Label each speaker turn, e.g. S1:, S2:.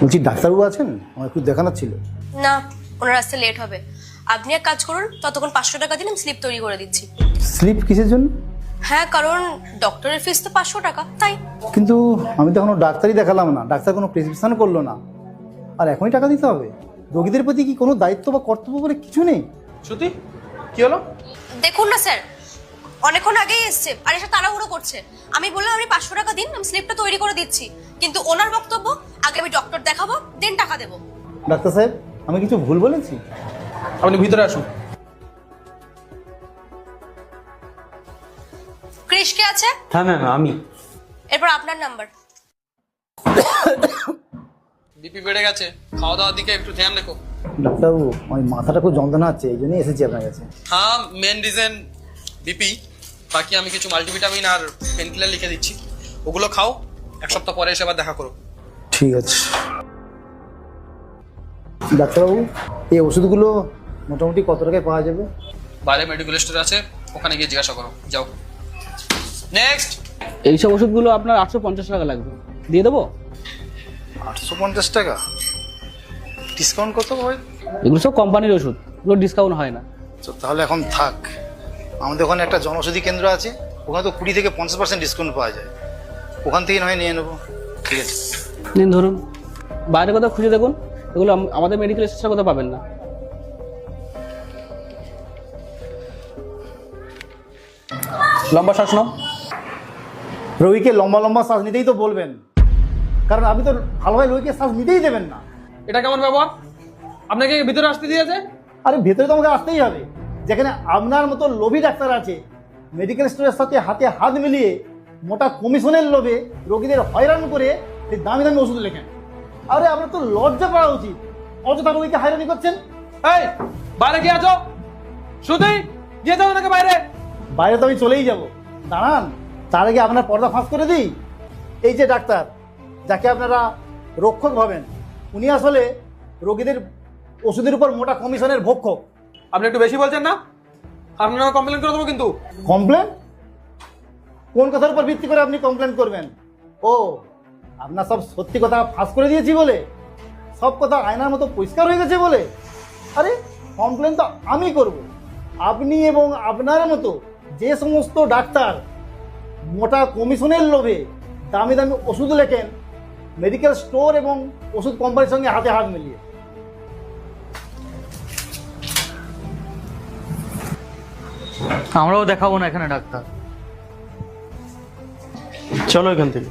S1: বলছি ডাক্তারবাবু আছেন? আমার একটু দেখানোর ছিল।
S2: না, ওনার আসতে লেট হবে। আপনি এক কাজ করুন, ততক্ষণ 500 টাকা দিন, আমি স্লিপ তৈরি করে দিচ্ছি।
S1: স্লিপ কিসের জন্য?
S2: হ্যাঁ, কারণ ডক্টরের ফিস তো 500 টাকা, তাই।
S1: কিন্তু আমি তো এখনো ডাক্তারই দেখালাম না, ডাক্তার কোনো প্রেসক্রিপশন করলো না, আর এখনই টাকা দিতে হবে? রোগীদের প্রতি কি কোনো দায়িত্ব বা কর্তব্য বলে কিছু নেই?
S3: শ্রুতি, কি হলো?
S2: দেখুন না স্যার, অনেকক্ষণ আগেই এসছে আর এসে তাড়াহুড়ো করছে। আমি বললাম আপনি 500 টাকা দিন, আমি স্লিপটা তৈরি করে দিচ্ছি, কিন্তু ওনার বক্তব্য আগে আমি ডক্টর দেখাবো দেন টাকা দেবো।
S1: ডাক্তার সাহেব, আমি কিছু ভুল বলেছি?
S3: আপনি ভিতরে আসুন।
S2: ক্রিশ কে আছে?
S4: হ্যাঁ ম্যাম, আমি।
S2: এরপর আপনার নাম্বার।
S3: বিপি বেড়ে গেছে, খাওয়া দাওয়ার দিকে একটু ধ্যান রেখো।
S1: ডাক্তারবাবু, আমার মাথাটা খুব যন্ত্রণা হচ্ছে, এই জন্যই এসেছি আপনার কাছে।
S3: হ্যাঁ, মেন রিজন বিপি। বাকি আমি কিছু মাল্টিভিটামিন আর পেনকিলার লিখে দিচ্ছি, ওগুলো খাও। 1 সপ্তাহ পরে এসে আবার দেখা করো।
S1: ঠিক আছে ডাক্তারবাবু, এই ওষুধগুলো মোটামুটি কত টাকায় পাওয়া যাবে?
S3: বাইরে মেডিকেল স্টোর আছে, ওখানে গিয়ে জিজ্ঞাসা করো। যাও। নেক্সট।
S5: এইসব ওষুধগুলো আপনার 850 টাকা লাগবে, দিয়ে দেবো?
S1: 850 টাকা? ডিসকাউন্ট কত হয়?
S5: এগুলো সব কোম্পানির ওষুধ, এগুলো ডিসকাউন্ট হয় না।
S1: তো তাহলে এখন থাক। আমাদের ওখানে একটা জনঔষধি কেন্দ্র আছে, ওখানে তো 20 থেকে 50% ডিসকাউন্ট পাওয়া যায়, ওখান থেকে নয় নিয়ে নেবো। ঠিক আছে
S5: নিন ধরুন। বাইরে কোথাও খুঁজে দেখুন, এগুলো আমাদের মেডিকেল স্টোরে কোথাও পাবেন না।
S3: লম্বা শ্বাস নাও।
S1: রোগীকে লম্বা লম্বা শ্বাস নিতেই তো বলবেন, কারণ আপনি তো ভালোভাবে রোগীকে শ্বাস নিতেই দেবেন না।
S3: এটা কেমন ব্যবহার? আপনাকে ভিতরে আসতে দিয়েছে?
S1: আরে ভেতরে তো আমাকে আসতেই হবে, যেখানে আপনার মতো লোভী ডাক্তার আছে, মেডিকেল স্টোরের সাথে হাতে হাত মিলিয়ে মোটা কমিশনের লোভে রোগীদের হয়রান করে সেই দামি দামি ওষুধ লেখেন। আরে আপনার তো লজ্জা পাওয়া উচিত, অযথা রোগীকে হয়রানি করছেন।
S3: এই, বাইরে গিয়ে আছো। শ্রুতি, গিয়ে যাও নাকি বাইরে।
S1: বাইরে তো আমি চলেই যাব, দাঁড়ান। তার আগে আপনার পর্দা ফাঁস করে দিই। এই যে ডাক্তার, যাকে আপনারা রক্ষক ভাবেন, উনি আসলে রোগীদের ওষুধের উপর মোটা কমিশনের ভক্ষক।
S3: আপনি একটু বেশি বলছেন না? আপনার নামে কমপ্লেন করে দেবো কিন্তু।
S1: কমপ্লেন? কোন কথার উপর ভিত্তি করে আপনি কমপ্লেন করবেন? ও, আপনার সব সত্যি কথা ফাঁস করে দিয়েছি বলে, সব কথা আয়নার মতো পরিষ্কার হয়ে গেছে বলে? আরে কমপ্লেন তো আমি করব। আপনি এবং আপনার মতো যে সমস্ত ডাক্তার মোটা কমিশনের লোভে দামি দামি ওষুধ লেখেন মেডিকেল স্টোর এবং ওষুধ কোম্পানির সঙ্গে হাতে হাত মিলিয়ে।
S4: আমরাও দেখাবো না এখানে ডাক্তার, চলো এখান থেকে।